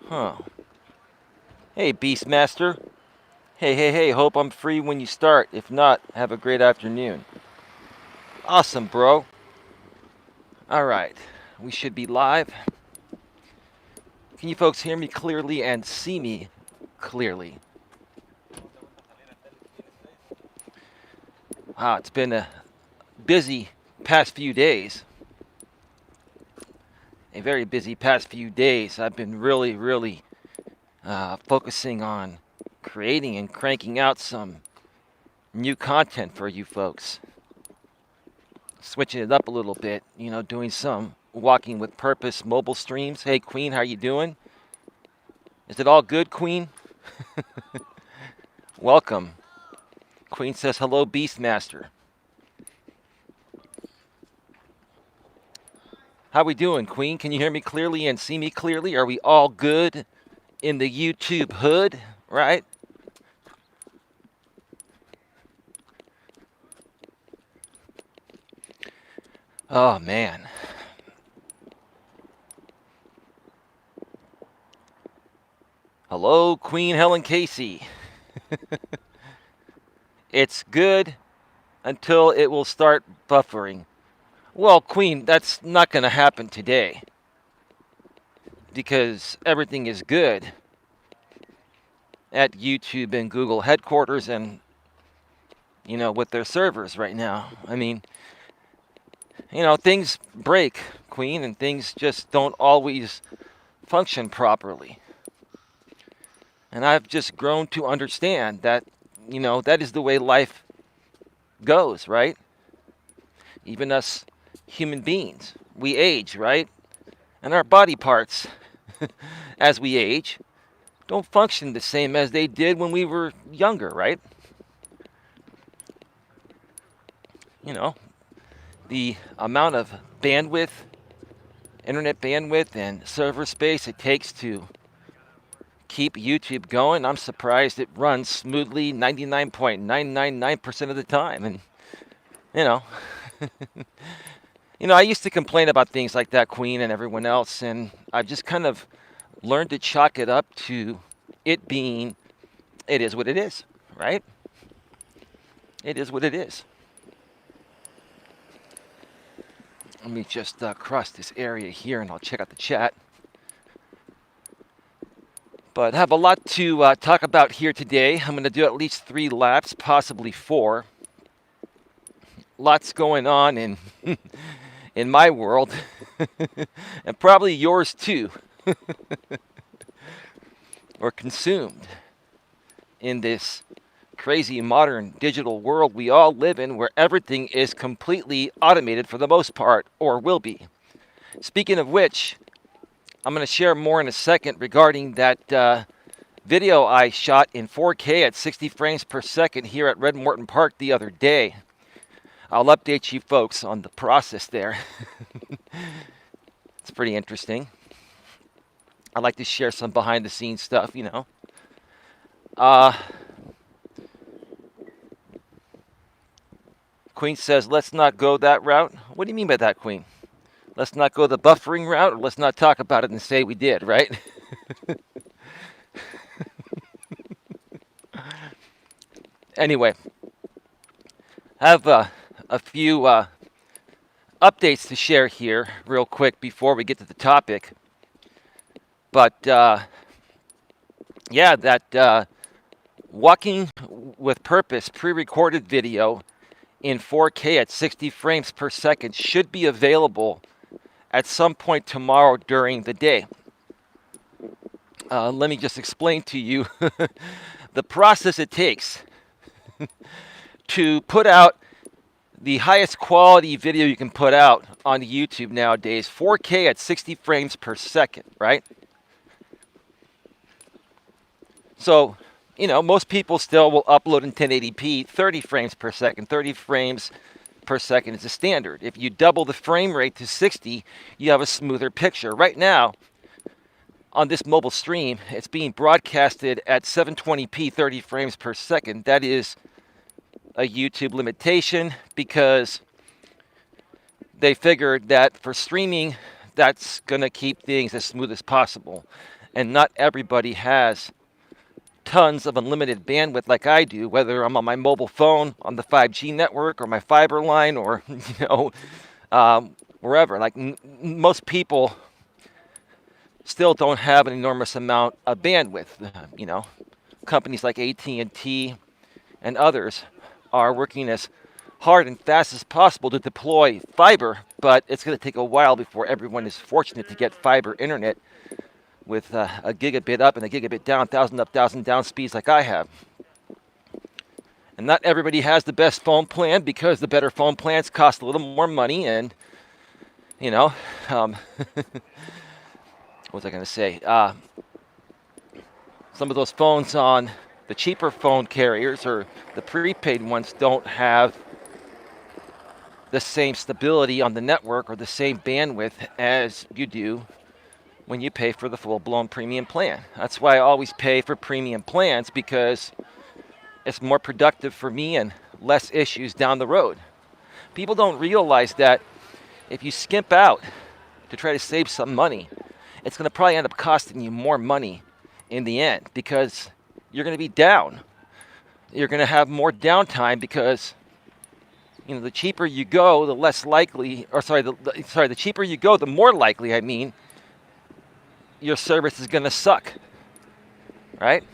Huh. Hey, Beastmaster. Hey, hope I'm free when you start. If not, have a great afternoon. Awesome, bro. Alright, we should be live. Can you folks hear me clearly and see me clearly? Wow, it's been a busy past few days. A very busy past few days. I've been really focusing on creating and cranking out some new content for you folks. Switching it up a little bit, doing some walking with purpose mobile streams. Hey, Queen, how you doing? Is it all good, Queen? Welcome. Queen says hello, Beastmaster. How we doing, Queen? Can you hear me clearly and see me clearly? Are we all good in the YouTube hood, right? Oh man. Hello, Queen Helen Casey. It's good until it will start buffering. Well, Queen, that's not going to happen today because everything is good at YouTube and Google headquarters and, with their servers right now. I mean, things break, Queen, and things just don't always function properly. And I've just grown to understand that, that is the way life goes, right? Even us human beings, we age, right? And our body parts, as we age, don't function the same as they did when we were younger, right? The amount of bandwidth, internet bandwidth, and server space it takes to keep YouTube going, I'm surprised it runs smoothly 99.999% of the time. And, you know, I used to complain about things like that, Queen, and everyone else, and I've just kind of learned to chalk it up to it being, it is what it is, right? It is what it is. Let me just cross this area here and I'll check out the chat. But I have a lot to talk about here today. I'm going to do at least 3 laps, possibly 4. Lots going on in in my world, and probably yours too. We're consumed in this crazy modern digital world we all live in where everything is completely automated for the most part, or will be. Speaking of which, I'm going to share more in a second regarding that video I shot in 4K at 60 frames per second here at Red Morton Park the other day. I'll update you folks on the process there. It's pretty interesting. I like to share some behind the scenes stuff, Queen says, let's not go that route. What do you mean by that, Queen? Let's not go the buffering route, or let's not talk about it and say we did, right? Anyway, I have a few updates to share here real quick before we get to the topic. But, yeah, that Walking with Purpose pre-recorded video in 4K at 60 frames per second should be available at some point tomorrow during the day. Let me just explain to you the process it takes to put out the highest quality video you can put out on YouTube nowadays, 4K at 60 frames per second, right? So, most people still will upload in 1080p, 30 frames per second. 30 frames per second is the standard. If you double the frame rate to 60, you have a smoother picture. Right now, on this mobile stream, it's being broadcasted at 720p, 30 frames per second. That is a YouTube limitation because they figured that for streaming, that's going to keep things as smooth as possible. And not everybody has tons of unlimited bandwidth like I do, whether I'm on my mobile phone, on the 5G network, or my fiber line, or, wherever. Like most people still don't have an enormous amount of bandwidth. Companies like AT&T and others are working as hard and fast as possible to deploy fiber, but it's going to take a while before everyone is fortunate to get fiber internet with a gigabit up and a gigabit down, 1,000 up, 1,000 down speeds like I have. And not everybody has the best phone plan, because the better phone plans cost a little more money. And, what was I going to say? Some of those phones on the cheaper phone carriers or the prepaid ones don't have the same stability on the network or the same bandwidth as you do when you pay for the full-blown premium plan. That's why I always pay for premium plans, because it's more productive for me and less issues down the road. People don't realize that if you skimp out to try to save some money, it's going to probably end up costing you more money in the end, because you're going to be down. You're going to have more downtime, because the cheaper you go, the less likely, the cheaper you go, the more likely, your service is going to suck, right?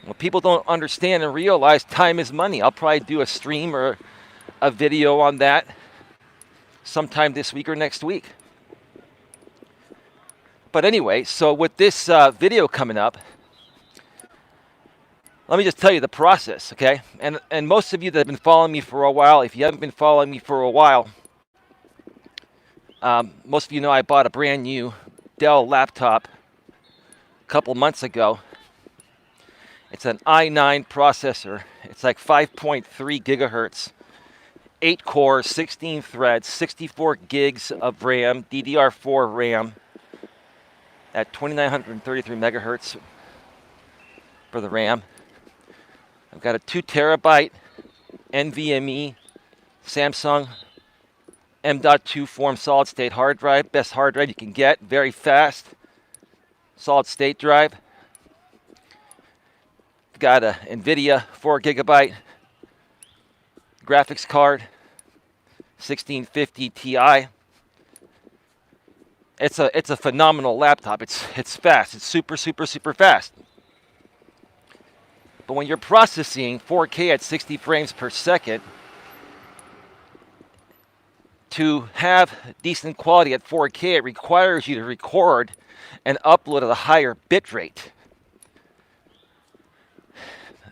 Well, people don't understand and realize time is money. I'll probably do a stream or a video on that sometime this week or next week. But anyway, so with this video coming up, let me just tell you the process, okay? And most of you that have been following me for a while, if you haven't been following me for a while, most of you know I bought a brand new Dell laptop a couple months ago. It's an i9 processor. It's like 5.3 gigahertz, 8 cores, 16 threads, 64 gigs of RAM, DDR4 RAM at 2933 megahertz for the RAM. I've got a 2 terabyte NVMe Samsung M.2 form solid state hard drive, best hard drive you can get, very fast solid state drive. Got a NVIDIA 4 gigabyte graphics card, 1650 Ti. It's a phenomenal laptop. It's fast. It's super fast. But when you're processing 4K at 60 frames per second, to have decent quality at 4K, it requires you to record and upload at a higher bit rate.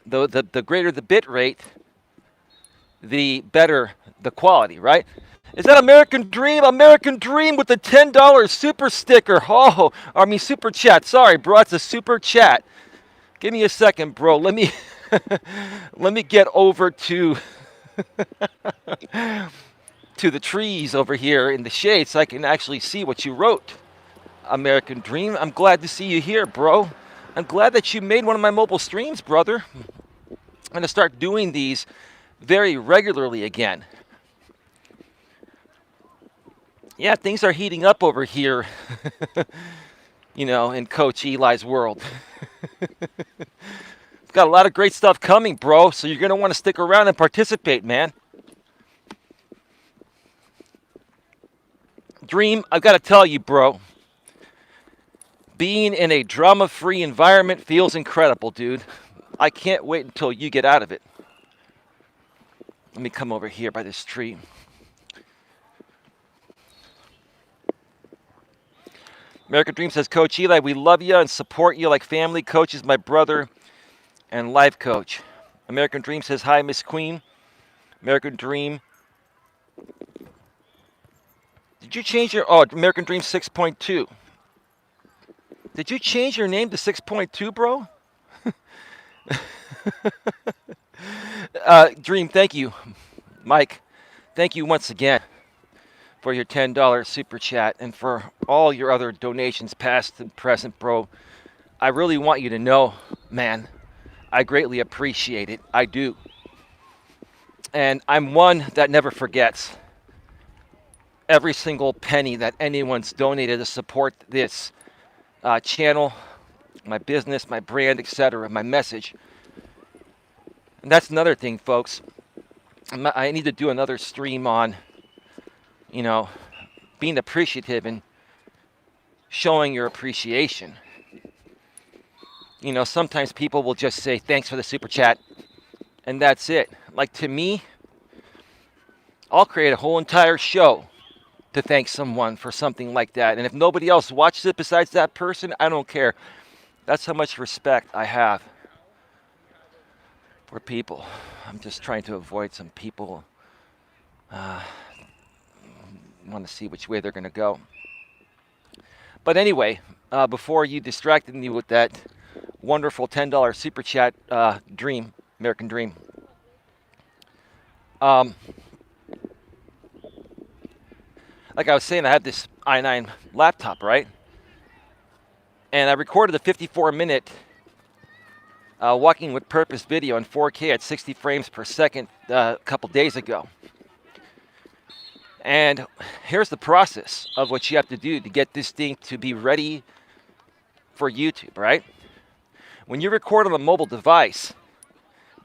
The greater the bit rate, the better the quality, right? Is that American Dream? American Dream with the $10 super sticker. Super chat. Sorry, bro, it's a super chat. Give me a second, bro. Let me let me get over to to the trees over here in the shade so I can actually see what you wrote. American Dream, I'm glad to see you here, bro. I'm glad that you made one of my mobile streams, brother. I'm going to start doing these very regularly again. Yeah, things are heating up over here, in Coach Eli's world. We've got a lot of great stuff coming, bro, so you're going to want to stick around and participate, man. Dream, I've got to tell you, bro, being in a drama-free environment feels incredible, dude. I can't wait until you get out of it. Let me come over here by this tree. American Dream says, Coach Eli, we love you and support you like family. Coach is my brother and life coach. American Dream says, hi, Miss Queen. American Dream. Did you change your... Oh, American Dream 6.2. Did you change your name to 6.2, bro? Dream, thank you. Mike, thank you once again for your $10 super chat and for all your other donations, past and present, bro. I really want you to know, man, I greatly appreciate it. I do. And I'm one that never forgets every single penny that anyone's donated to support this channel, my business, my brand, etc., my message. And that's another thing, folks. I need to do another stream on, being appreciative and showing your appreciation. Sometimes people will just say, thanks for the super chat, and that's it. Like, to me, I'll create a whole entire show to thank someone for something like that. And if nobody else watches it besides that person, I don't care. That's how much respect I have for people. I'm just trying to avoid some people want to see which way they're going to go. But anyway, before you distracted me with that wonderful $10 super chat dream, American dream, like I was saying, I have this i9 laptop, right? And I recorded a 54-minute Walking with Purpose video in 4K at 60 frames per second a couple days ago. And here's the process of what you have to do to get this thing to be ready for YouTube, right? When you record on a mobile device,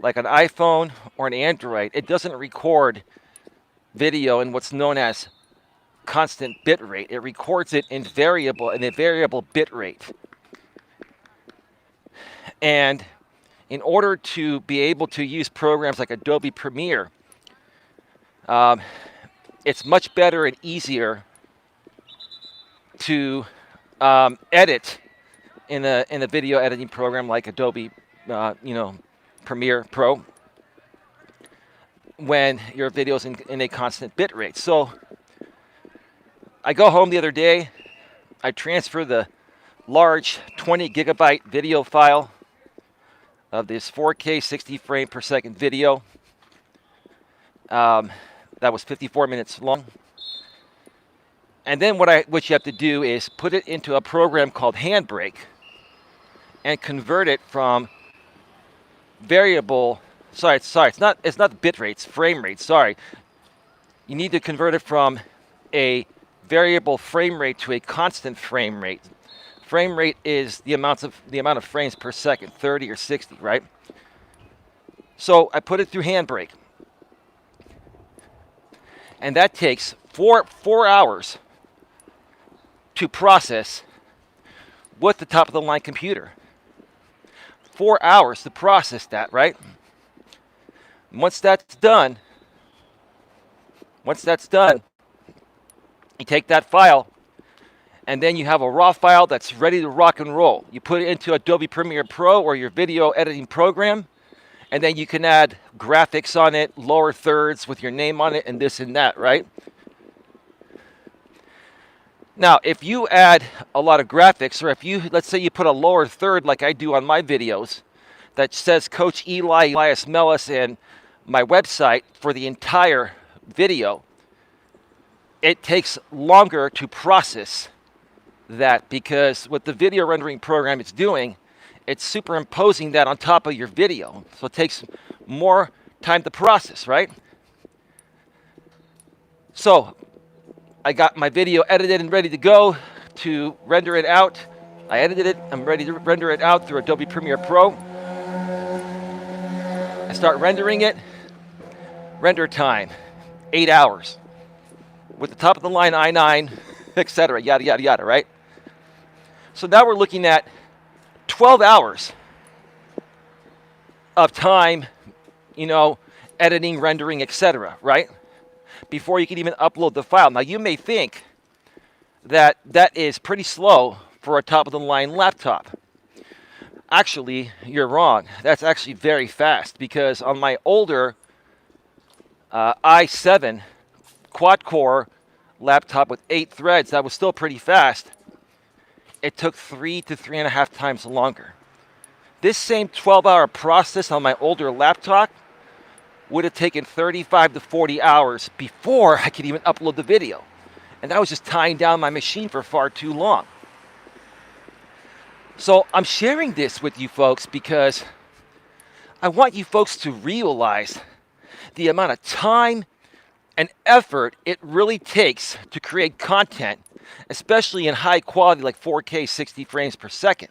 like an iPhone or an Android, it doesn't record video in what's known as constant bit rate. It records it in a variable bit rate. And in order to be able to use programs like Adobe Premiere, it's much better and easier to edit in a video editing program like Adobe, Premiere Pro, when your video's in a constant bit rate. So I go home the other day, I transfer the large 20 gigabyte video file of this 4K 60 frame per second video. That was 54 minutes long. And then what you have to do is put it into a program called Handbrake and convert it from variable, it's not bit rates, frame rates, sorry. You need to convert it from a variable frame rate to a constant frame rate. Frame rate is the amount of frames per second, 30 or 60, right? So I put it through Handbrake. And that takes four hours to process with the top of the line computer. 4 hours to process that, right? Once that's done, you take that file, and then you have a raw file that's ready to rock and roll. You put it into Adobe Premiere Pro or your video editing program, and then you can add graphics on it, lower thirds with your name on it, and this and that, right? Now, if you add a lot of graphics, or let's say you put a lower third like I do on my videos that says Coach Eli, Elias Melas, and my website for the entire video, it takes longer to process that, because what the video rendering program is doing, it's superimposing that on top of your video. So it takes more time to process, right? So I got my video edited and ready to go to render it out. I edited it. I'm ready to render it out through Adobe Premiere Pro. I start rendering it. Render time, 8 hours. With the top of the line i9, etc., yada, yada, yada, right? So now we're looking at 12 hours of time, editing, rendering, etc., right? Before you can even upload the file. Now, you may think that that is pretty slow for a top-of-the-line laptop. Actually, you're wrong. That's actually very fast, because on my older i7 quad-core laptop with 8 threads, that was still pretty fast. It took 3 to 3.5 times longer. This same 12-hour process on my older laptop would have taken 35 to 40 hours before I could even upload the video. And that was just tying down my machine for far too long. So I'm sharing this with you folks because I want you folks to realize the amount of time and effort it really takes to create content especially in high quality like 4K 60 frames per second.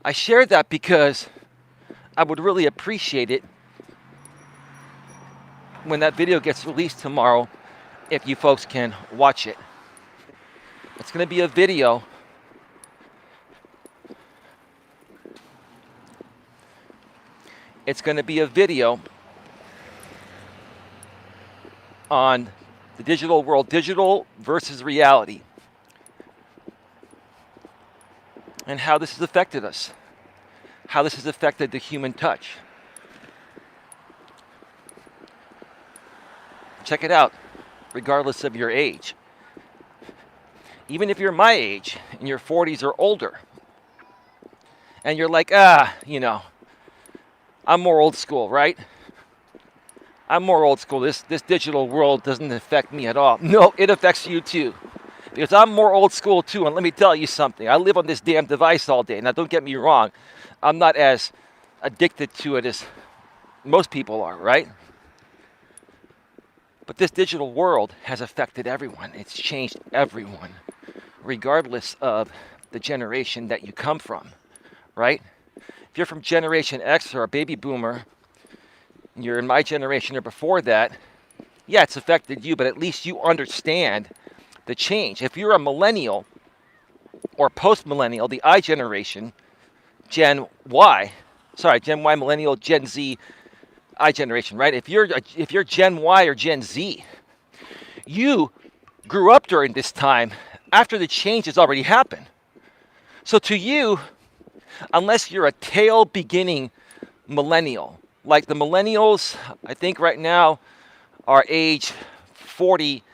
I shared that because I would really appreciate it when that video gets released tomorrow if you folks can watch it. It's going to be a video on the digital world, digital versus reality, and how this has affected us, how this has affected the human touch. Check it out, regardless of your age. Even if you're my age, in your 40s or older, and you're like, I'm more old school, right? I'm more old school. This digital world doesn't affect me at all. No, it affects you too. Because I'm more old school too, and let me tell you something. I live on this damn device all day. Now, don't get me wrong. I'm not as addicted to it as most people are, right? But this digital world has affected everyone. It's changed everyone, regardless of the generation that you come from, right? If you're from Generation X or a baby boomer, and you're in my generation or before that, yeah, it's affected you, but at least you understand the change. If you're a millennial or post-millennial, the I generation, Gen Y, millennial, Gen Z, I generation, right? If you're Gen Y or Gen Z, you grew up during this time after the change has already happened. So to you, unless you're a tail beginning millennial, like the millennials, I think right now are age 40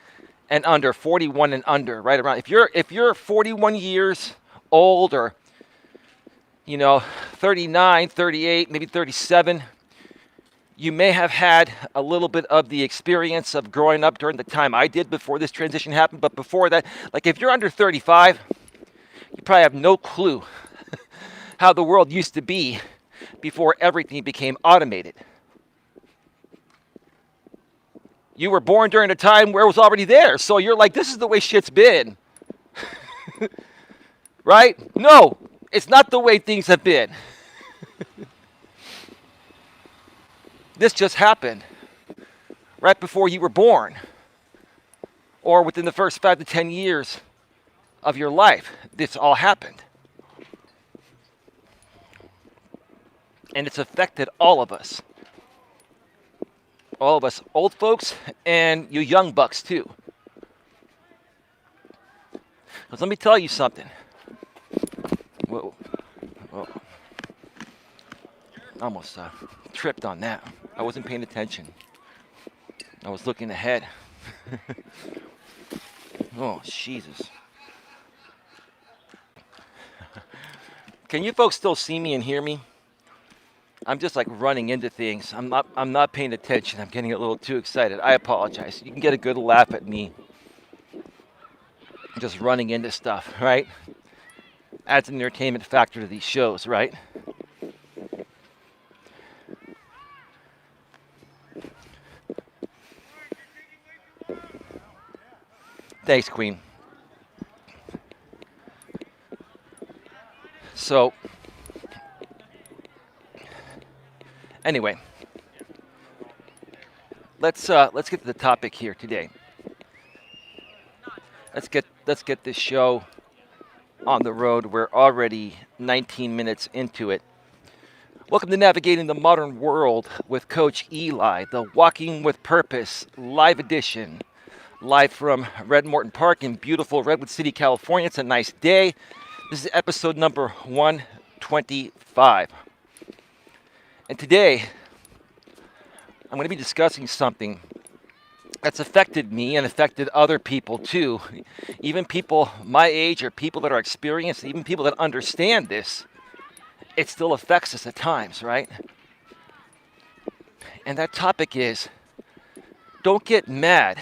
and under, 41 and under, right around. If you're 41 years old or 39, 38, maybe 37, you may have had a little bit of the experience of growing up during the time I did before this transition happened. But before that, like if you're under 35, you probably have no clue how the world used to be before everything became automated. You were born during a time where it was already there. So you're like, this is the way shit's been. Right? No, it's not the way things have been. This just happened right before you were born, or within the first 5 to 10 years of your life. This all happened. And it's affected all of us. All of us old folks and you young bucks too. Because let me tell you something. Whoa. Almost tripped on that. I wasn't paying attention. I was looking ahead. Oh, Jesus. Can you folks still see me and hear me? I'm just like running into things. I'm not paying attention. I'm getting a little too excited. I apologize. You can get a good laugh at me just running into stuff, right? Adds an entertainment factor to these shows, right? Thanks, Queen. So, anyway, let's get to the topic here today. Let's get this show on the road. We're already 19 minutes into it. Welcome to Navigating the Modern World with Coach Eli, the Walking with Purpose live edition. Live from Red Morton Park in beautiful Redwood City, California. It's a nice day. This is episode number 125. And today, I'm going to be discussing something that's affected me and affected other people too. Even people my age or people that are experienced, even people that understand this, it still affects us at times, right? And that topic is, don't get mad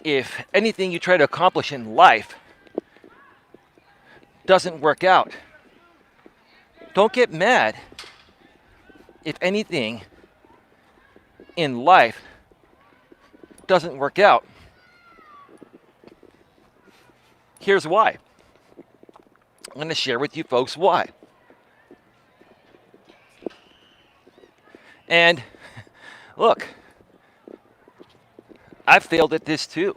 if anything you try to accomplish in life doesn't work out. Don't get mad if anything in life doesn't work out. Here's why. I'm going to share with you folks why. And look, I've failed at this too.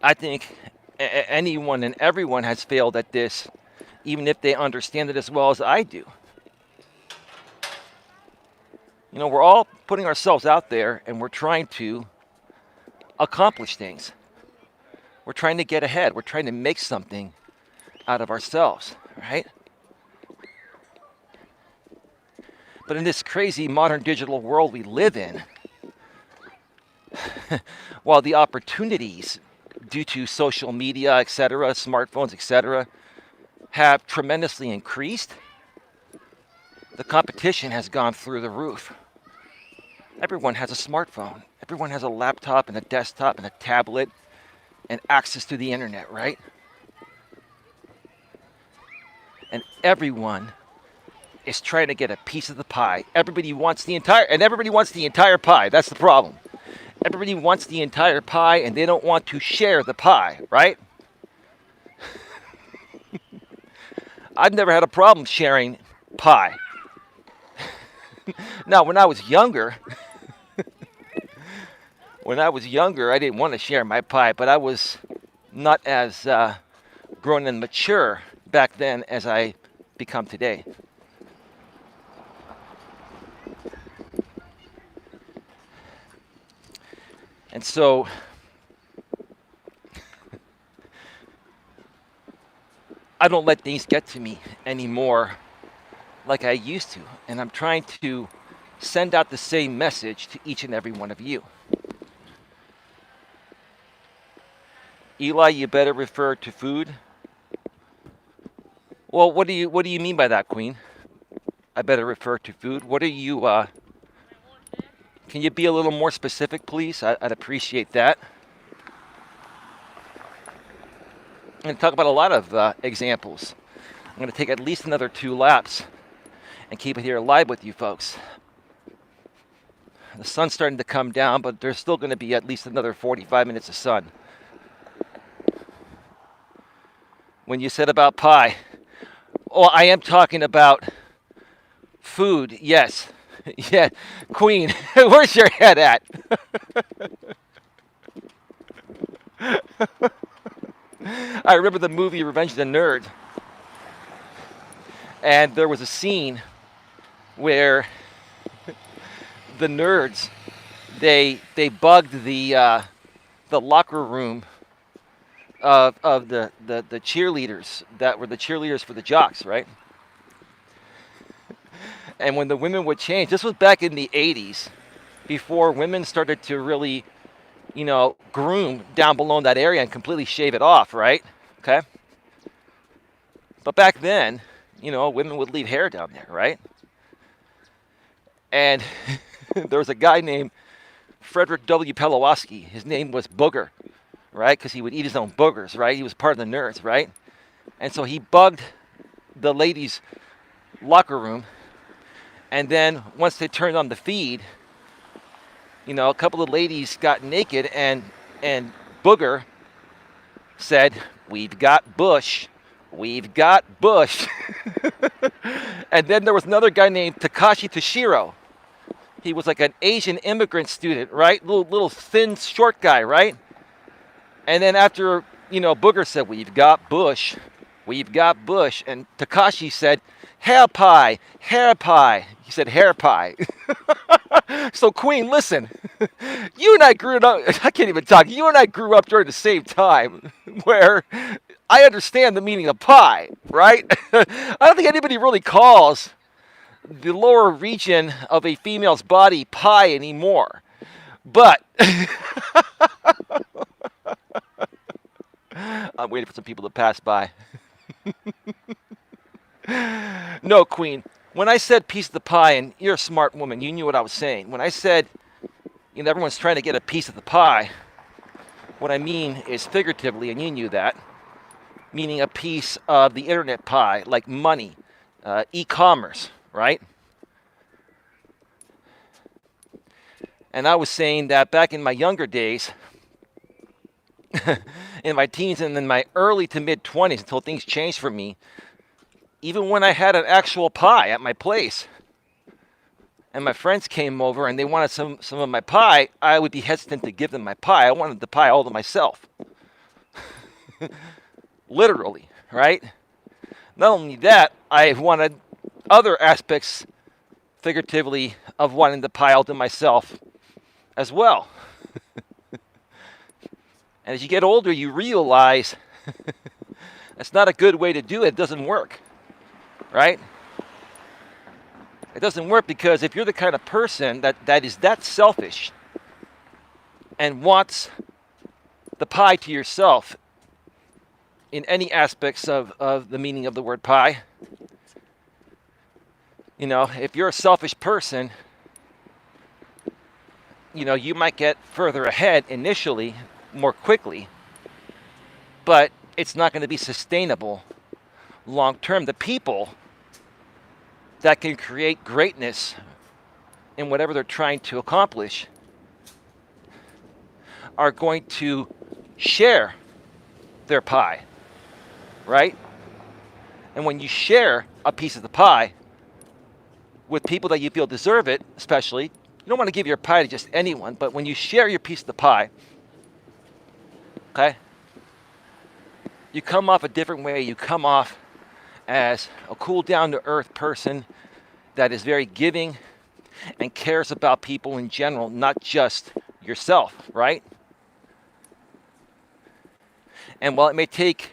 I think anyone and everyone has failed at this, even if they understand it as well as I do. You know, we're all putting ourselves out there and we're trying to accomplish things. We're trying to get ahead. We're trying to make something out of ourselves, right? But in this crazy modern digital world we live in, while the opportunities due to social media, etc., smartphones, etc., have tremendously increased, the competition has gone through the roof. Everyone has a smartphone. Everyone has a laptop and a desktop and a tablet and access to the internet, right? And everyone is trying to get a piece of the pie. Everybody wants the entire pie. That's the problem. Everybody wants the entire pie and they don't want to share the pie, right? I've never had a problem sharing pie. Now, when I was younger, I didn't want to share my pie, but I was not as grown and mature back then as I become today. And so I don't let things get to me anymore like I used to. And I'm trying to send out the same message to each and every one of you. Eli, you better refer to food. Well, what do you mean by that, Queen? I better refer to food. What are you can you be a little more specific, please? I'd appreciate that. I'm going to talk about a lot of examples. I'm going to take at least another 2 laps and keep it here live with you folks. The sun's starting to come down, but there's still going to be at least another 45 minutes of sun. When you said about pie, oh, I am talking about food, yes. Yeah, Queen, where's your head at? I remember the movie Revenge of the Nerd. And there was a scene where the nerds, they bugged the locker room of the cheerleaders that were the cheerleaders for the jocks, right? And when the women would change, this was back in the 80s, before women started to really, groom down below in that area and completely shave it off, right? Okay? But back then, women would leave hair down there, right? And there was a guy named Frederick W. Pelowaski. His name was Booger, right? Because he would eat his own boogers, right? He was part of the nerds, right? And so he bugged the ladies' locker room. And then once they turned on the feed, a couple of ladies got naked and Booger said, "We've got Bush. We've got Bush." And then there was another guy named Takashi Toshiro. He was like an Asian immigrant student, right? Little thin, short guy, right? And then after, Booger said, "We've got Bush. We've got Bush." And Takashi said, "Hair pie, hair pie." He said, "Hair pie." So, Queen, listen. You and I grew up, I can't even talk. You and I grew up during the same time where I understand the meaning of pie, right? I don't think anybody really calls the lower region of a female's body pie anymore. But I'm waiting for some people to pass by. No, Queen. When I said piece of the pie, and you're a smart woman, you knew what I was saying. When I said, everyone's trying to get a piece of the pie, what I mean is figuratively, and you knew that, meaning a piece of the internet pie, like money, e-commerce, right? And I was saying that back in my younger days, in my teens and in my early to mid 20s until things changed for me, even when I had an actual pie at my place and my friends came over and they wanted some of my pie, I would be hesitant to give them my pie. I wanted the pie all to myself. Literally, right? Not only that, I wanted other aspects, figuratively, of wanting the pie all to myself as well. And as you get older, you realize that's not a good way to do it. It doesn't work, right? It doesn't work because if you're the kind of person that is that selfish and wants the pie to yourself in any aspects of the meaning of the word pie, you know, if you're a selfish person, you know, you might get further ahead initially, more quickly, but it's not going to be sustainable long term. The people that can create greatness in whatever they're trying to accomplish are going to share their pie, right? And when you share a piece of the pie with people that you feel deserve it, especially, you don't want to give your pie to just anyone, but when you share your piece of the pie, okay, you come off a different way. You come off as a cool, down-to-earth person that is very giving and cares about people in general, not just yourself, right? And while it may take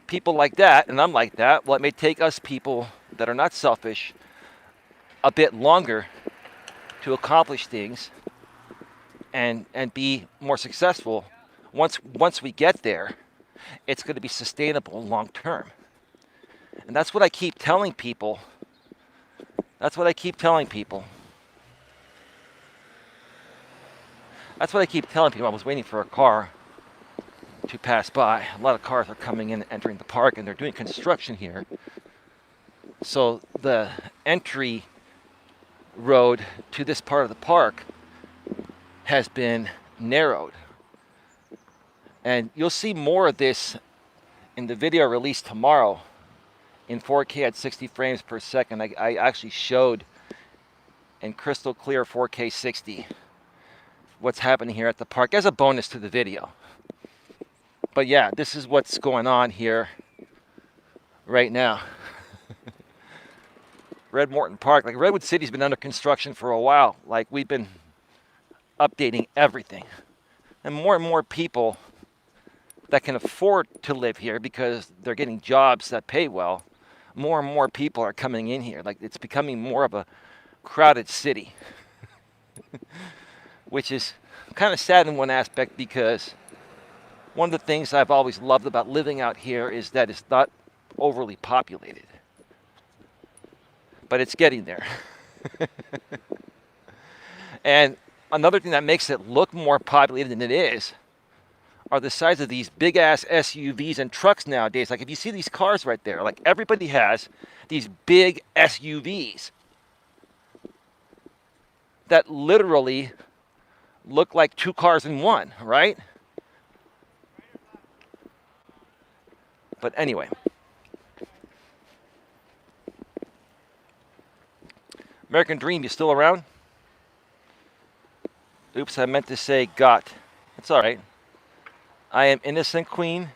people like that, and I'm like that, well, it may take us people that are not selfish a bit longer to accomplish things and be more successful. Once we get there, it's going to be sustainable long term. And that's what I keep telling people. That's what I keep telling people. That's what I keep telling people. I was waiting for a car to pass by. A lot of cars are coming in and entering the park, and they're doing construction here. So the entry road to this part of the park has been narrowed. And you'll see more of this in the video released tomorrow in 4K at 60 frames per second. I actually showed in crystal clear 4K 60 what's happening here at the park as a bonus to the video. But yeah, this is what's going on here right now. Red Morton Park, like Redwood City's been under construction for a while. Like we've been updating everything. And more people that can afford to live here because they're getting jobs that pay well, more and more people are coming in here. Like it's becoming more of a crowded city, which is kind of sad in one aspect because one of the things I've always loved about living out here is that it's not overly populated. But it's getting there. And another thing that makes it look more populated than it is are the size of these big ass SUVs and trucks nowadays. Like if you see these cars right there, like everybody has these big SUVs that literally look like two cars in one, right? But anyway. American Dream, you still around? Oops, I meant to say got. It's all right. I am innocent, Queen.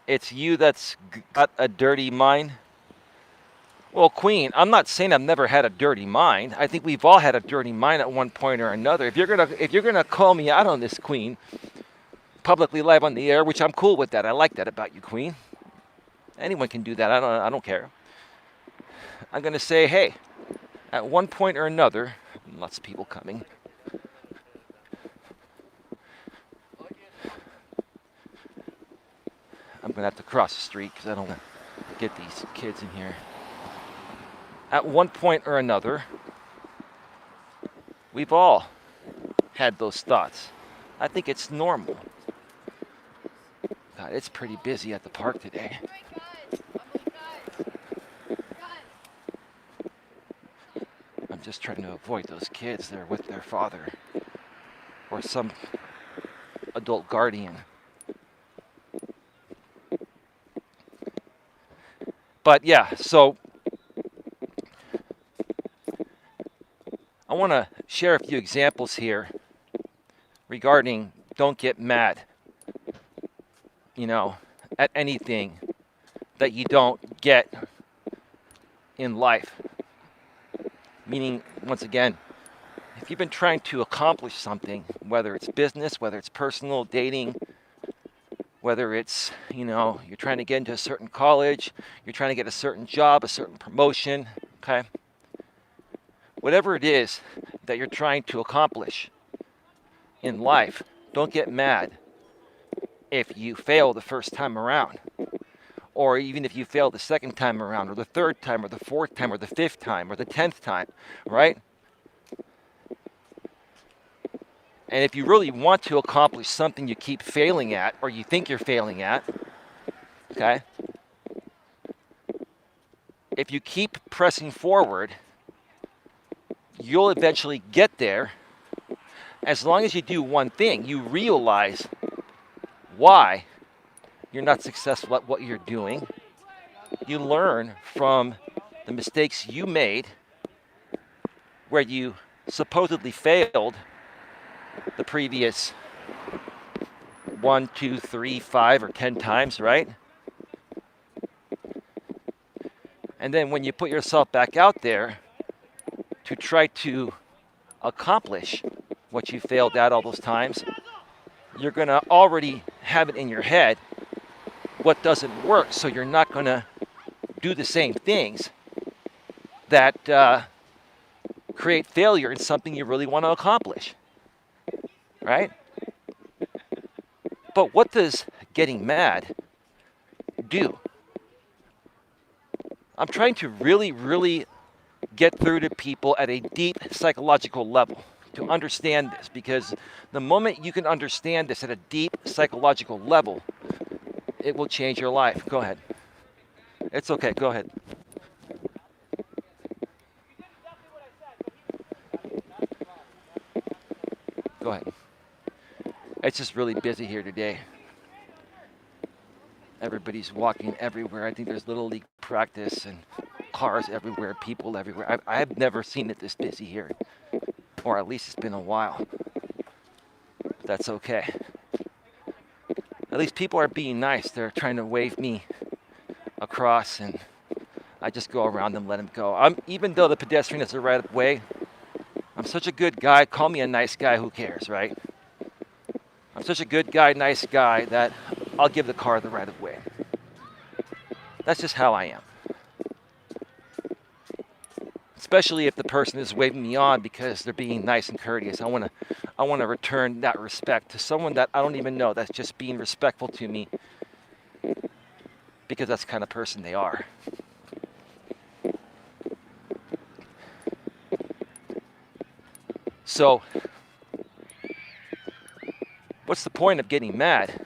It's you that's got a dirty mind. Well, Queen, I'm not saying I've never had a dirty mind. I think we've all had a dirty mind at one point or another. If you're gonna call me out on this, Queen, publicly live on the air, which I'm cool with that. I like that about you, Queen. Anyone can do that. I don't care. I'm gonna say, hey, at one point or another, lots of people coming. I'm going to have to cross the street because I don't want to get these kids in here. At one point or another, we've all had those thoughts. I think it's normal. God, it's pretty busy at the park today. I'm just trying to avoid those kids that are with their father or some adult guardian. But yeah, so I want to share a few examples here regarding don't get mad, you know, at anything that you don't get in life. Meaning, once again, if you've been trying to accomplish something, whether it's business, whether it's personal, dating, whether it's, you're trying to get into a certain college, you're trying to get a certain job, a certain promotion, okay? Whatever it is that you're trying to accomplish in life, don't get mad if you fail the first time around, or even if you fail the second time around, or the third time, or the fourth time, or the fifth time, or the 10th time, right? And if you really want to accomplish something you keep failing at, or you think you're failing at, okay? If you keep pressing forward, you'll eventually get there. As long as you do one thing, you realize why you're not successful at what you're doing. You learn from the mistakes you made where you supposedly failed the previous 1, 2, 3, 5, or 10 times, right? And then when you put yourself back out there to try to accomplish what you failed at all those times, you're going to already have it in your head what doesn't work, so you're not going to do the same things that create failure in something you really want to accomplish, right? But what does getting mad do? I'm trying to really get through to people at a deep psychological level to understand this, because the moment you can understand this at a deep psychological level, it will change your life. Go ahead. It's okay. Go ahead. Go ahead. It's just really busy here today. Everybody's walking everywhere. I think there's Little League practice and cars everywhere, people everywhere. I've never seen it this busy here, or at least it's been a while. That's okay. At least people are being nice. They're trying to wave me across, and I just go around them, let them go. Even though the pedestrian is the right of way, I'm such a good guy. Call me a nice guy. Who cares, right? I'm such a good guy, nice guy, that I'll give the car the right of way. That's just how I am. Especially if the person is waving me on because they're being nice and courteous. I want to return that respect to someone that I don't even know, that's just being respectful to me, because that's the kind of person they are. So, what's the point of getting mad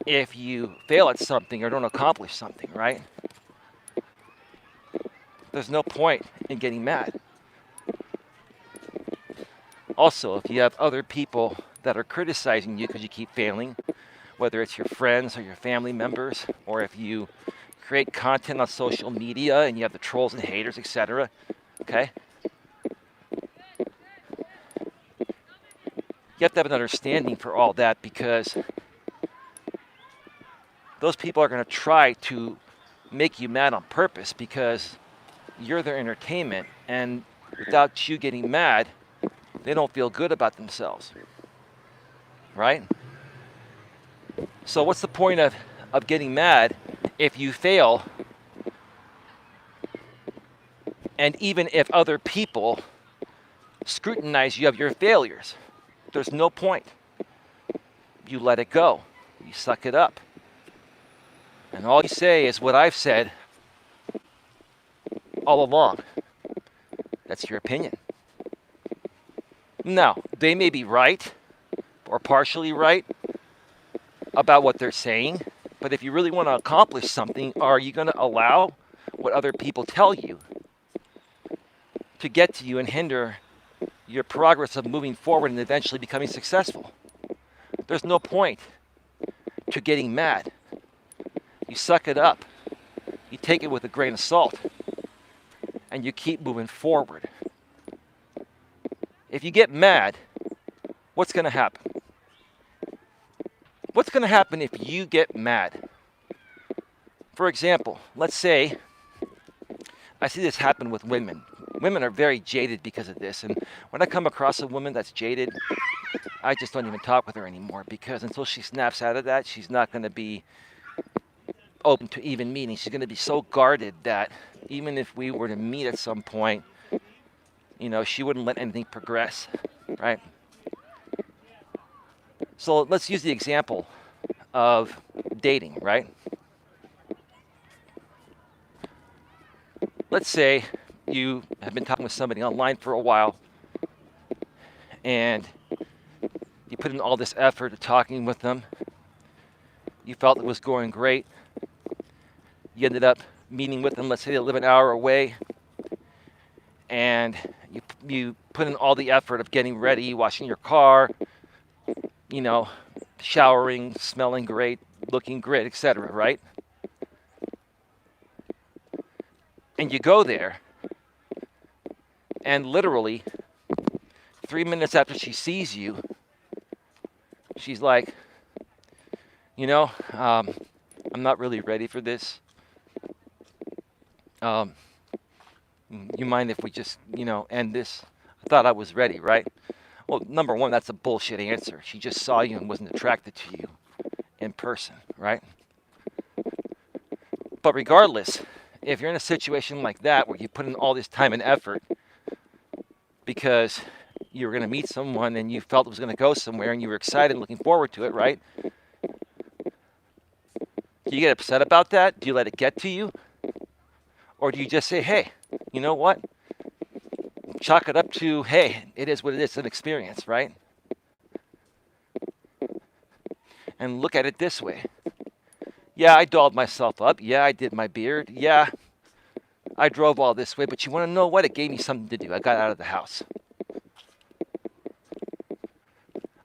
if you fail at something or don't accomplish something, right? There's no point in getting mad. Also, if you have other people that are criticizing you because you keep failing, whether it's your friends or your family members, or if you create content on social media and you have the trolls and haters, etc., okay? You have to have an understanding for all that, because those people are going to try to make you mad on purpose because you're their entertainment, and without you getting mad, they don't feel good about themselves, right? So what's the point of getting mad if you fail, and even if other people scrutinize you of your failures? There's no point. You let it go. You suck it up. And all you say is what I've said all along. That's your opinion. Now, they may be right or partially right about what they're saying, but if you really want to accomplish something, are you going to allow what other people tell you to get to you and hinder your progress of moving forward and eventually becoming successful? There's no point to getting mad. You suck it up. you take it with a grain of salt and you keep moving forward. If you get mad, what's going to happen? What's going to happen if you get mad? For example, let's say I see this happen with women. Women are very jaded because of this. And when I come across a woman that's jaded, I just don't even talk with her anymore, because until she snaps out of that, she's not going to be open to even meeting. She's going to be so guarded that even if we were to meet at some point, she wouldn't let anything progress, right? So let's use the example of dating, right? Let's say you have been talking with somebody online for a while, and you put in all this effort of talking with them. You felt it was going great. You ended up meeting with them. Let's say they live an hour away, and you put in all the effort of getting ready, washing your car, showering, smelling great, looking great, etc., right? And you go there, and literally 3 minutes after she sees you, she's like, I'm not really ready for this. You mind if we just, end this? I thought I was ready, right? Well, number one, that's a bullshit answer. She just saw you and wasn't attracted to you in person, right? But regardless, if you're in a situation like that where you put in all this time and effort because you were going to meet someone and you felt it was going to go somewhere and you were excited, looking forward to it, right? Do you get upset about that? Do you let it get to you? Or do you just say, hey, you know what? Chalk it up to, hey, it is what it is, an experience, right? And look at it this way. Yeah, I dolled myself up. Yeah, I did my beard. Yeah, I drove all this way. But you want to know what? It gave me something to do. I got out of the house.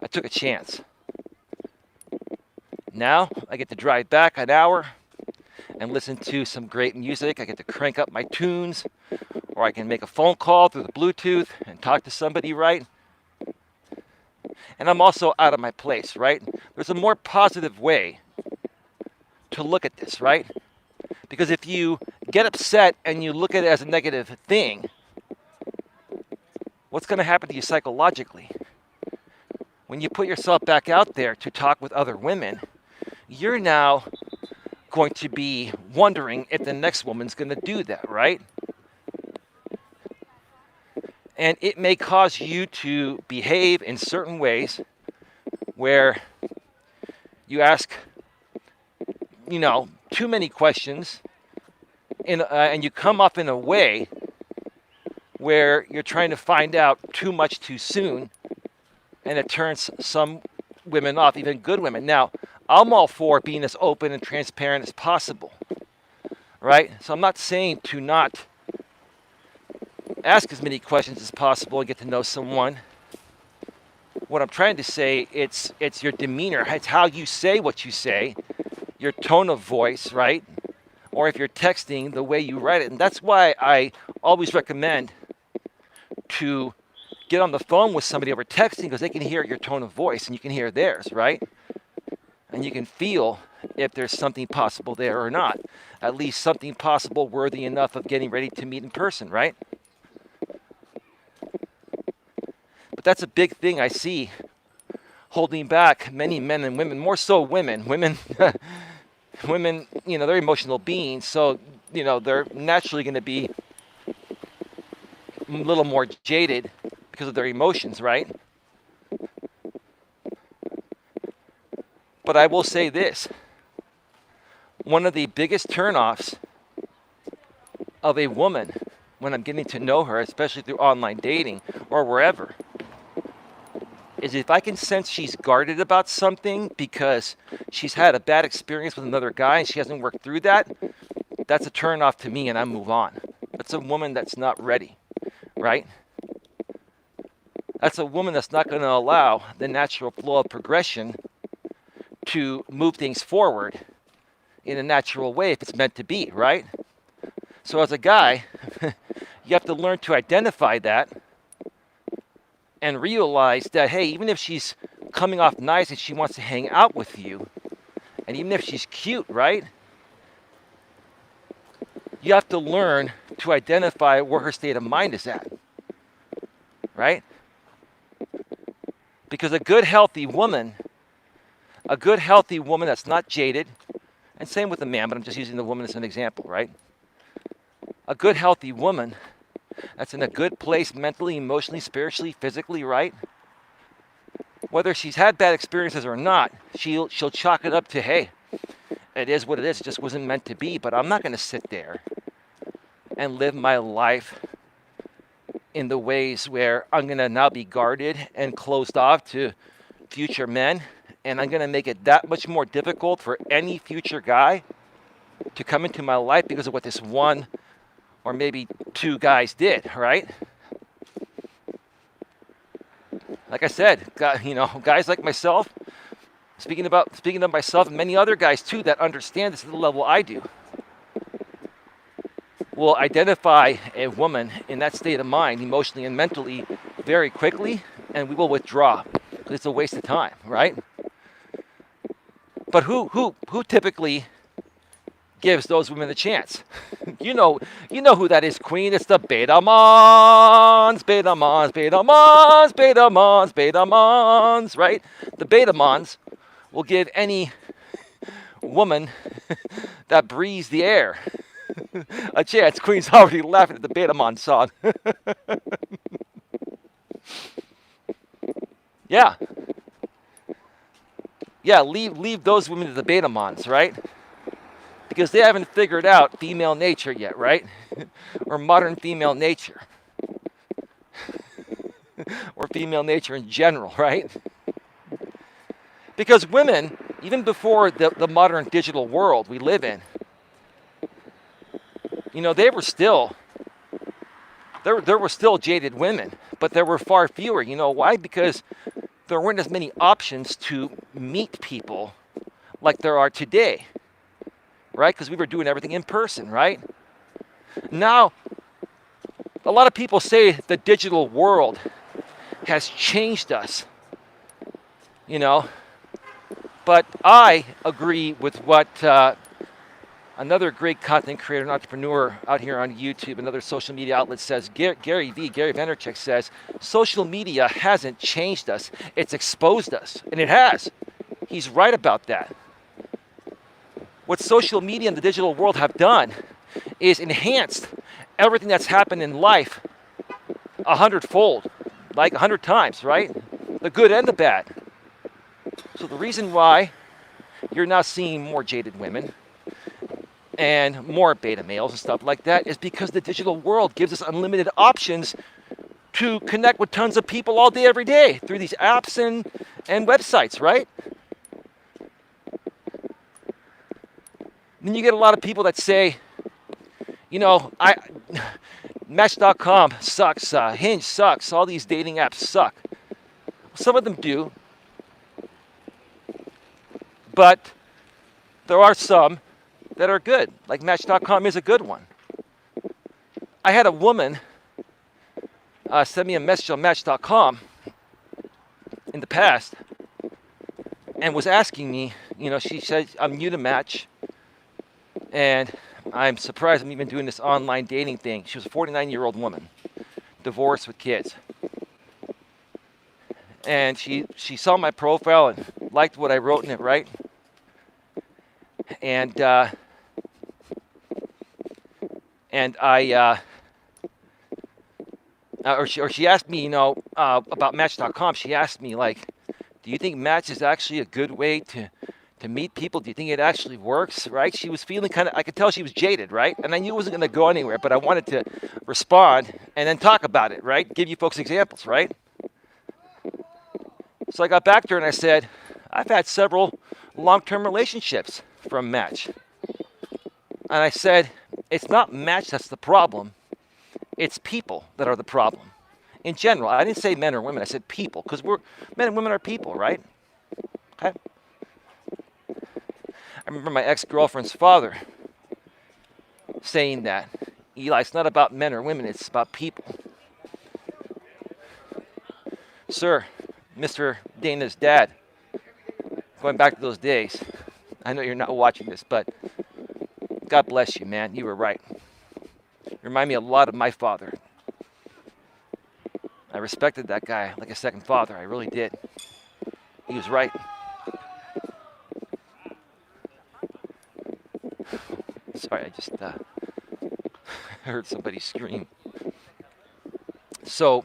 I took a chance. Now I get to drive back an hour and listen to some great music. I get to crank up my tunes, or I can make a phone call through the Bluetooth and talk to somebody, right? And I'm also out of my place, right? There's a more positive way to look at this, right? Because if you get upset and you look at it as a negative thing, what's going to happen to you psychologically? When you put yourself back out there to talk with other women, you're now going to be wondering if the next woman's going to do that, right? And it may cause you to behave in certain ways where you ask, too many questions, and you come up in a way where you're trying to find out too much too soon, and it turns some women off, even good women. Now, I'm all for being as open and transparent as possible, right? So I'm not saying to not ask as many questions as possible and get to know someone. What I'm trying to say, it's your demeanor. It's how you say what you say, your tone of voice, right? Or if you're texting, the way you write it. And that's why I always recommend to get on the phone with somebody over texting, because they can hear your tone of voice and you can hear theirs, right? And you can feel if there's something possible there or not. At least something possible worthy enough of getting ready to meet in person, right? But that's a big thing I see holding back many men and women, more so women. Women, they're emotional beings, so, they're naturally going to be a little more jaded because of their emotions, right? But I will say this. One of the biggest turnoffs of a woman when I'm getting to know her, especially through online dating or wherever, is if I can sense she's guarded about something because she's had a bad experience with another guy and she hasn't worked through that, that's a turnoff to me and I move on. That's a woman that's not ready, right? That's a woman that's not going to allow the natural flow of progression to move things forward in a natural way if it's meant to be, right? So as a guy, you have to learn to identify that and realize that, hey, even if she's coming off nice and she wants to hang out with you, and even if she's cute, right? You have to learn to identify where her state of mind is at, right? Because a good, healthy woman that's not jaded, and same with the man, but I'm just using the woman as an example, right? A good, healthy woman that's in a good place mentally, emotionally, spiritually, physically, right? Whether she's had bad experiences or not, she'll chalk it up to, hey, it is what it is. It just wasn't meant to be, but I'm not going to sit there and live my life in the ways where I'm going to now be guarded and closed off to future men, and I'm going to make it that much more difficult for any future guy to come into my life because of what this one or maybe two guys did, right? Like I said, guys like myself, speaking of myself and many other guys too that understand this at the level I do, will identify a woman in that state of mind, emotionally and mentally, very quickly, and we will withdraw because it's a waste of time, right? But who typically gives those women a chance? You know who that is, Queen. It's the beta mons, right? The beta mons will give any woman that breathes the air a chance. Queen's already laughing at the beta mon song. Yeah, leave those women to the beta mons, right? Because they haven't figured out female nature yet, right? Or modern female nature. Or female nature in general, right? Because women, even before the modern digital world we live in, there were still jaded women, but there were far fewer. You know why? Because there weren't as many options to meet people like there are today, right? Because we were doing everything in person, right? Now, a lot of people say the digital world has changed us, but I agree with what another great content creator and entrepreneur out here on YouTube, another social media outlet says, Gary Vaynerchuk says, social media hasn't changed us, it's exposed us, and it has. He's right about that. What social media and the digital world have done is enhanced everything that's happened in life 100-fold, like 100 times, right? The good and the bad. So the reason why you're now seeing more jaded women and more beta males and stuff like that is because the digital world gives us unlimited options to connect with tons of people all day, every day through these apps and websites, right? Then you get a lot of people that say, Match.com sucks, Hinge sucks, all these dating apps suck. Some of them do, but there are some that are good, like Match.com is a good one. I had a woman send me a message on Match.com in the past and was asking me, she said, I'm new to Match, and I'm surprised I'm even doing this online dating thing. She was a 49-year-old woman, divorced with kids. And she saw my profile and liked what I wrote in it, right? And she asked me, about Match.com. She asked me, like, do you think Match is actually a good way to meet people? Do you think it actually works, right? She was feeling I could tell she was jaded, right? And I knew it wasn't going to go anywhere, but I wanted to respond and then talk about it, right? Give you folks examples, right? So I got back to her and I said, I've had several long-term relationships from Match. And I said, it's not Match that's the problem. It's people that are the problem. In general, I didn't say men or women. I said people, because men and women are people, right? Okay. I remember my ex-girlfriend's father saying that, Eli, it's not about men or women, it's about people. Sir, Mr. Dana's dad, going back to those days, I know you're not watching this, but God bless you, man. You were right. You remind me a lot of my father. I respected that guy like a second father. I really did. He was right. Sorry, I just heard somebody scream. So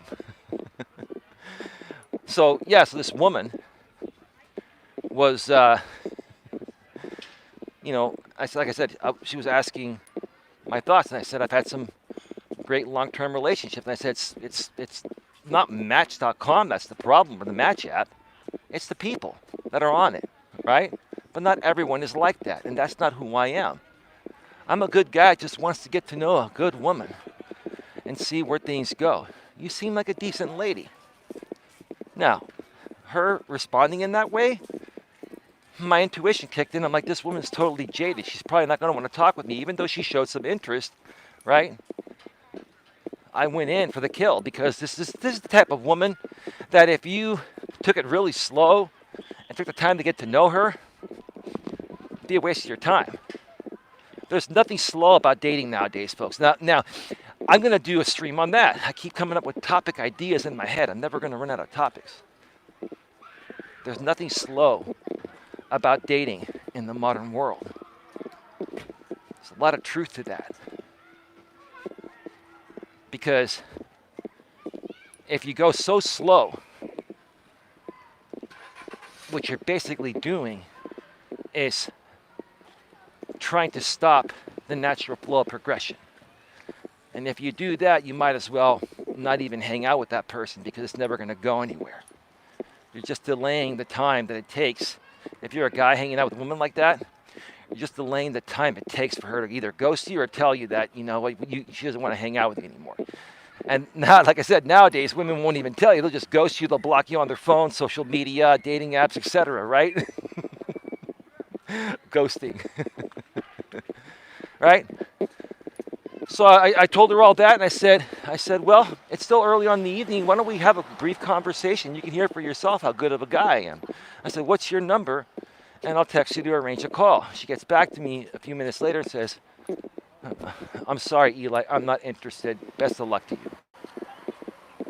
this woman was, like I said, she was asking my thoughts, and I said I've had some great long-term relationships, and I said it's not Match.com that's the problem, or the Match app. It's the people that are on it, right? But not everyone is like that, and that's not who I am. I'm a good guy, just wants to get to know a good woman and see where things go. You seem like a decent lady. Now, her responding in that way, my intuition kicked in. I'm like, this woman's totally jaded. She's probably not going to want to talk with me, even though she showed some interest, right? I went in for the kill because this is the type of woman that if you took it really slow and took the time to get to know her, it'd be a waste of your time. There's nothing slow about dating nowadays, folks. Now, I'm going to do a stream on that. I keep coming up with topic ideas in my head. I'm never going to run out of topics. There's nothing slow about dating in the modern world. There's a lot of truth to that. Because if you go so slow, what you're basically doing is trying to stop the natural flow of progression. And if you do that, you might as well not even hang out with that person because it's never going to go anywhere. You're just delaying the time that it takes. If you're a guy hanging out with a woman like that, you're just delaying the time it takes for her to either ghost you or tell you that, she doesn't want to hang out with you anymore. And now, like I said, nowadays, women won't even tell you. They'll just ghost you. They'll block you on their phone, social media, dating apps, etc., right? Ghosting. Right? So I told her all that, and I said, well, it's still early on in the evening. Why don't we have a brief conversation? You can hear for yourself how good of a guy I am. I said, what's your number? And I'll text you to arrange a call. She gets back to me a few minutes later and says, I'm sorry, Eli, I'm not interested. Best of luck to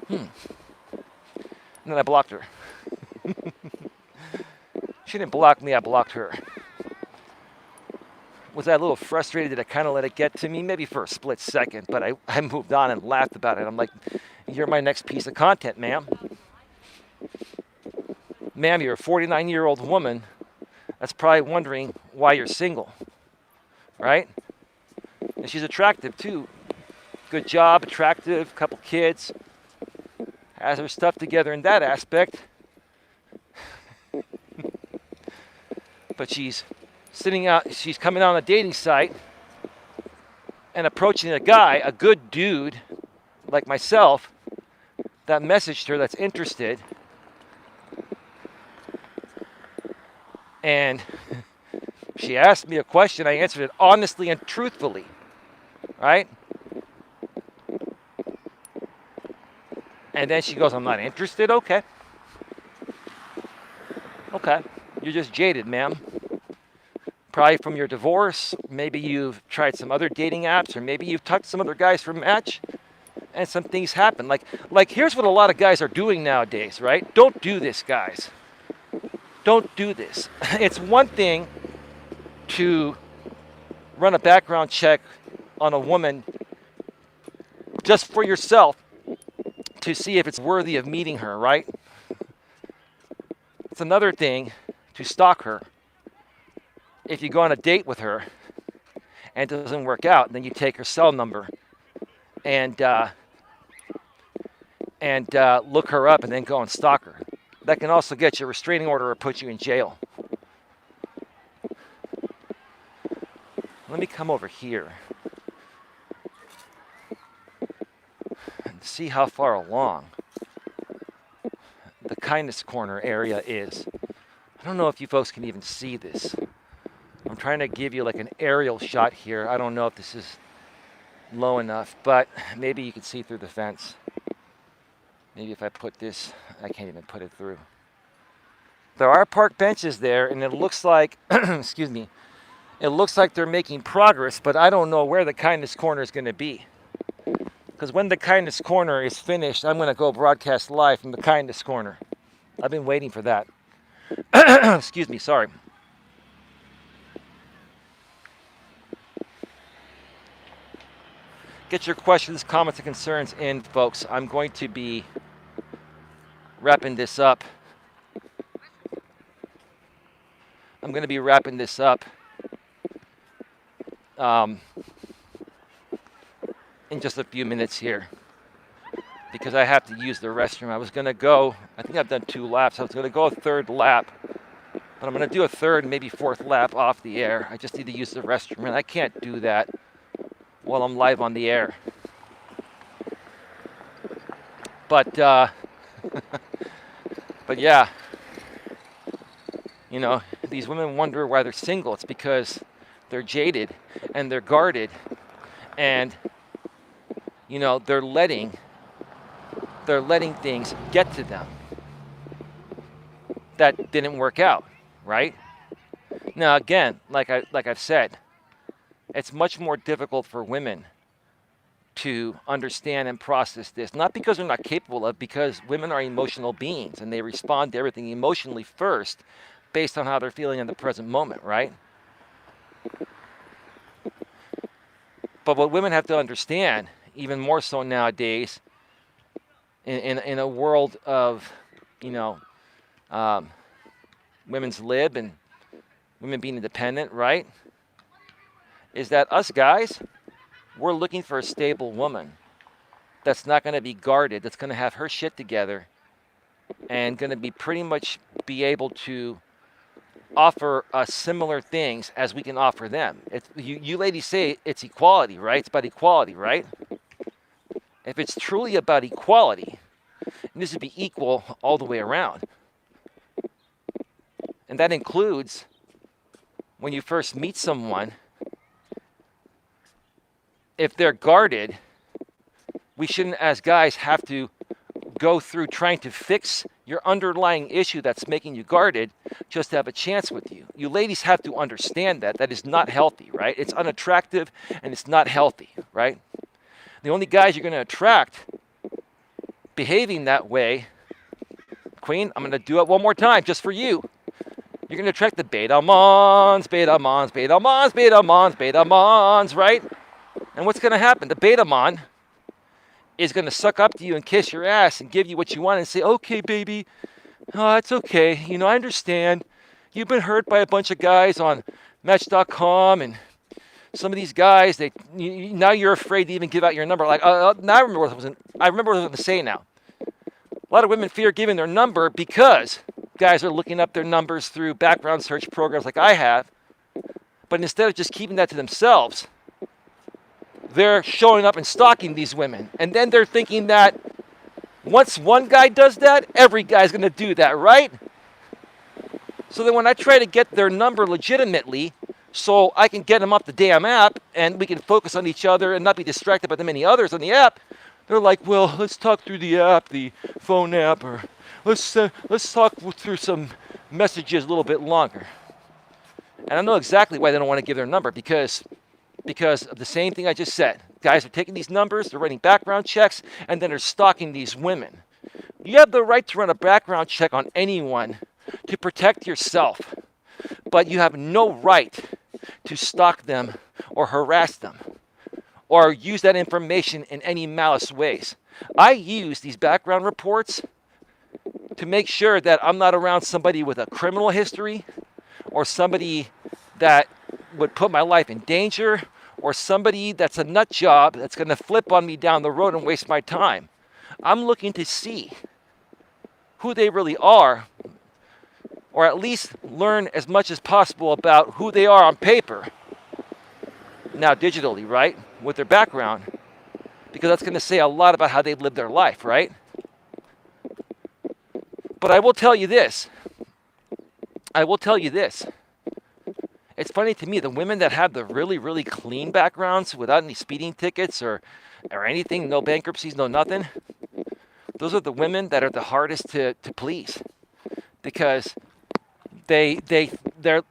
you. And then I blocked her. She didn't block me, I blocked her. Was I a little frustrated? Did I kind of let it get to me? Maybe for a split second, but I moved on and laughed about it. I'm like, you're my next piece of content, ma'am. Ma'am, you're a 49-year-old woman that's probably wondering why you're single, right? And she's attractive, too. Good job, attractive, couple kids. Has her stuff together in that aspect. But she's coming on a dating site and approaching a guy, a good dude like myself, that messaged her that's interested. And she asked me a question. I answered it honestly and truthfully, right? And then she goes, I'm not interested? Okay. You're just jaded, ma'am. Probably from your divorce. Maybe you've tried some other dating apps, or maybe you've talked to some other guys from Match, and some things happen. Like here's what a lot of guys are doing nowadays, right? Don't do this, guys. Don't do this. It's one thing to run a background check on a woman just for yourself to see if it's worthy of meeting her, right? It's another thing to stalk her. If you go on a date with her and it doesn't work out, then you take her cell number and look her up and then go and stalk her. That can also get you a restraining order or put you in jail. Let me come over here and see how far along the kindness corner area is. I don't know if you folks can even see this. I'm trying to give you like an aerial shot here. I don't know if this is low enough, but maybe you can see through the fence. Maybe if I put this, I can't even put it through. There are park benches there, and it looks like, excuse me, it looks like they're making progress, but I don't know where the kindness corner is going to be. Because when the kindness corner is finished, I'm going to go broadcast live from the kindness corner. I've been waiting for that. Excuse me, sorry. Get your questions, comments, and concerns in, folks. I'm going to be wrapping this up. I'm going to be wrapping this up in just a few minutes here because I have to use the restroom. I was going to go, I think I've done 2 laps. I was going to go a 3rd lap, but I'm going to do a 3rd, maybe 4th lap off the air. I just need to use the restroom, and I can't do that while I'm live on the air. But, but yeah, you know, these women wonder why they're single. It's because they're jaded and they're guarded, and you know, they're letting things get to them that didn't work out, right? Now again, like I've said, it's much more difficult for women to understand and process this, not because they're not capable of, because women are emotional beings and they respond to everything emotionally first based on how they're feeling in the present moment, right? But what women have to understand, even more so nowadays, in a world of, you know, women's lib and women being independent, right, is that us guys, we're looking for a stable woman that's not going to be guarded, that's going to have her shit together and going to be pretty much be able to offer us similar things as we can offer them. You ladies say it's equality, right? It's about equality, right? If it's truly about equality, it needs to be equal all the way around. And that includes when you first meet someone, if they're guarded, we shouldn't, as guys, have to go through trying to fix your underlying issue that's making you guarded just to have a chance with you. You ladies have to understand that. That is not healthy, right? It's unattractive and it's not healthy, right? The only guys you're going to attract behaving that way, Queen, I'm going to do it one more time just for you. You're going to attract the beta mons, beta mons, beta mons, beta mons, beta mons, right? And what's going to happen? The beta mon is going to suck up to you and kiss your ass and give you what you want and say, okay, baby, oh, it's okay. You know, I understand. You've been hurt by a bunch of guys on Match.com, and some of these guys, now you're afraid to even give out your number. Like, now I remember what I was going to say now. A lot of women fear giving their number because guys are looking up their numbers through background search programs like I have. But instead of just keeping that to themselves, they're showing up and stalking these women. And then they're thinking that once one guy does that, every guy's going to do that, right? So then when I try to get their number legitimately so I can get them off the damn app and we can focus on each other and not be distracted by the many others on the app, they're like, well, let's talk through the app, the phone app, or let's talk through some messages a little bit longer. And I know exactly why they don't want to give their number, because of the same thing I just said. Guys are taking these numbers, they're running background checks, and then they're stalking these women. You have the right to run a background check on anyone to protect yourself, but you have no right to stalk them or harass them or use that information in any malice ways. I use these background reports to make sure that I'm not around somebody with a criminal history or somebody that would put my life in danger, or somebody that's a nut job that's going to flip on me down the road and waste my time. I'm looking to see who they really are, or at least learn as much as possible about who they are on paper, now digitally, right, with their background, because that's going to say a lot about how they live their life, right? But I will tell you this. It's funny to me, the women that have the really, really clean backgrounds without any speeding tickets or anything, no bankruptcies, no nothing, those are the women that are the hardest to please because they they they're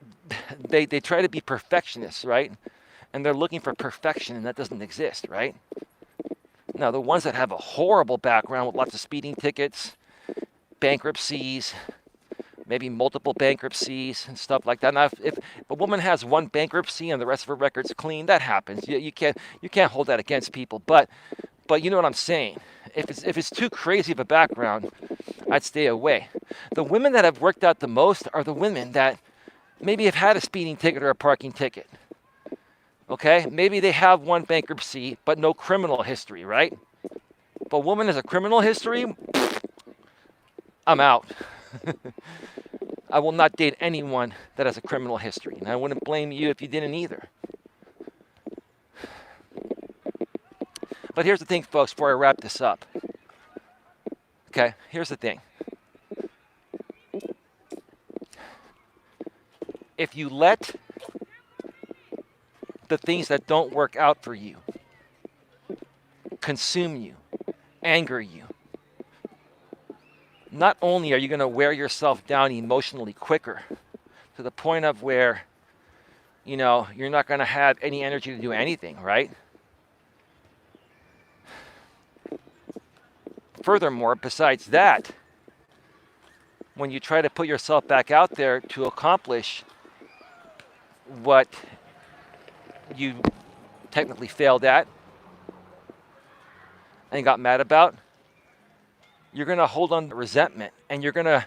they try to be perfectionists, right? And they're looking for perfection, and that doesn't exist, right? Now, the ones that have a horrible background with lots of speeding tickets, bankruptcies, maybe multiple bankruptcies and stuff like that. Now, if a woman has one bankruptcy and the rest of her record's clean, that happens. You can't hold that against people. But you know what I'm saying. If it's too crazy of a background, I'd stay away. The women that have worked out the most are the women that maybe have had a speeding ticket or a parking ticket. Okay, maybe they have one bankruptcy but no criminal history, right? If a woman has a criminal history, I'm out. I will not date anyone that has a criminal history, and I wouldn't blame you if you didn't either. But here's the thing, folks, before I wrap this up. Okay, here's the thing. If you let the things that don't work out for you consume you, anger you, not only are you going to wear yourself down emotionally quicker to the point of where, you're not going to have any energy to do anything, right? Furthermore, besides that, when you try to put yourself back out there to accomplish what you technically failed at and got mad about, you're going to hold on to resentment and you're going to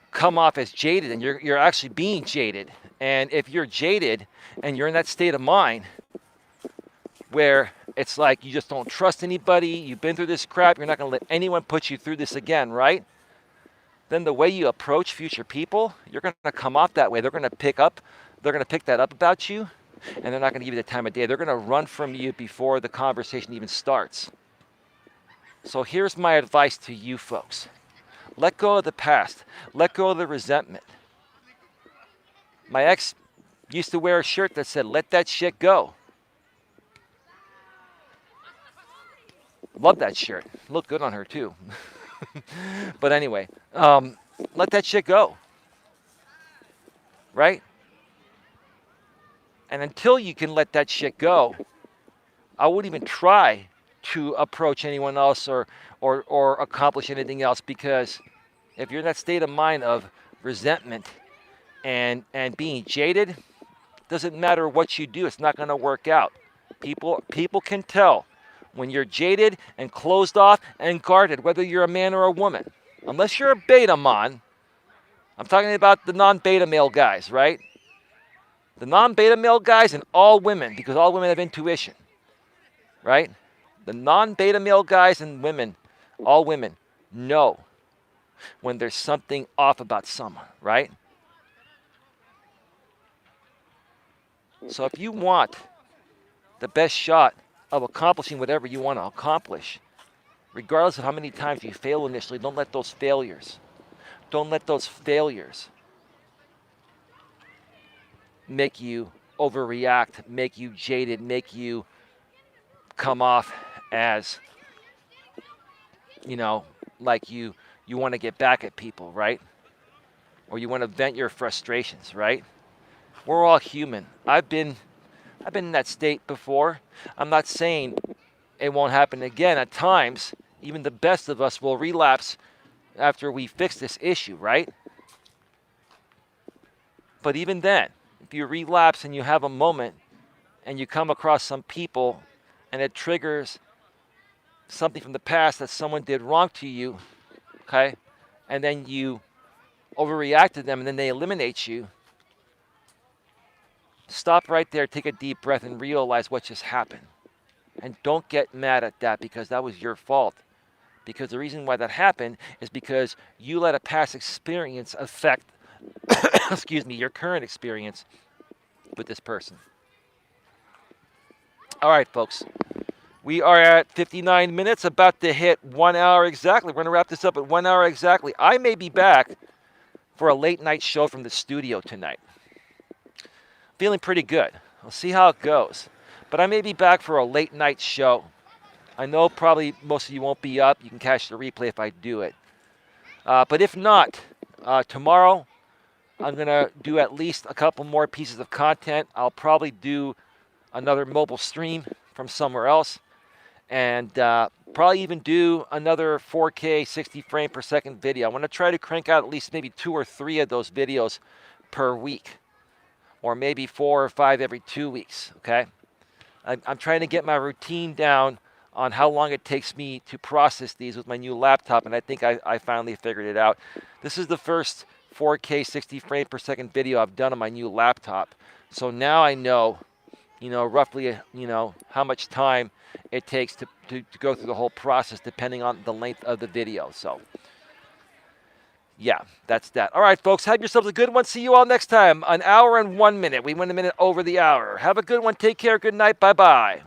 come off as jaded, and you're actually being jaded. And if you're jaded and you're in that state of mind where it's like you just don't trust anybody, you've been through this crap, you're not going to let anyone put you through this again, right? Then the way you approach future people, you're going to come off that way. They're going to pick that up about you, and they're not going to give you the time of day. They're going to run from you before the conversation even starts. So here's my advice to you folks. Let go of the past. Let go of the resentment. My ex used to wear a shirt that said, "Let that shit go." Love that shirt. Looked good on her too. But anyway, let that shit go. Right? And until you can let that shit go, I wouldn't even try to approach anyone else or accomplish anything else, because if you're in that state of mind of resentment and being jaded, doesn't matter what you do, it's not going to work out. People can tell when you're jaded and closed off and guarded, whether you're a man or a woman. Unless you're a beta man, I'm talking about the non-beta male guys, right? The non-beta male guys and all women, because all women have intuition, right? The non-beta male guys and women, all women, know when there's something off about someone, right? So if you want the best shot of accomplishing whatever you want to accomplish, regardless of how many times you fail initially, don't let those failures make you overreact, make you jaded, make you come off as, like you want to get back at people, right? Or you want to vent your frustrations, right? We're all human. I've been in that state before. I'm not saying it won't happen again. At times, even the best of us will relapse after we fix this issue, right? But even then, if you relapse and you have a moment and you come across some people and it triggers something from the past that someone did wrong to you, okay, and then you overreact to them and then they eliminate you, stop right there, take a deep breath, and realize what just happened. And don't get mad at that because that was your fault. Because the reason why that happened is because you let a past experience affect, your current experience with this person. All right, folks. We are at 59 minutes, about to hit 1 hour exactly. We're going to wrap this up at 1 hour exactly. I may be back for a late night show from the studio tonight. feeling pretty good. We'll see how it goes. But I may be back for a late night show. I know probably most of you won't be up. You can catch the replay if I do it. But if not, tomorrow I'm going to do at least a couple more pieces of content. I'll probably do another mobile stream from somewhere else. And probably even do another 4K 60 frame per second video. I want to try to crank out at least maybe 2 or 3 of those videos per week. Or maybe 4 or 5 every 2 weeks, okay? I'm trying to get my routine down on how long it takes me to process these with my new laptop, and I think I finally figured it out. This is the first 4K 60 frame per second video I've done on my new laptop. So now I know, roughly, how much time it takes to go through the whole process depending on the length of the video. So, yeah, that's that. All right, folks, have yourselves a good one. See you all next time. An hour and 1 minute. We went a minute over the hour. Have a good one. Take care. Good night. Bye-bye.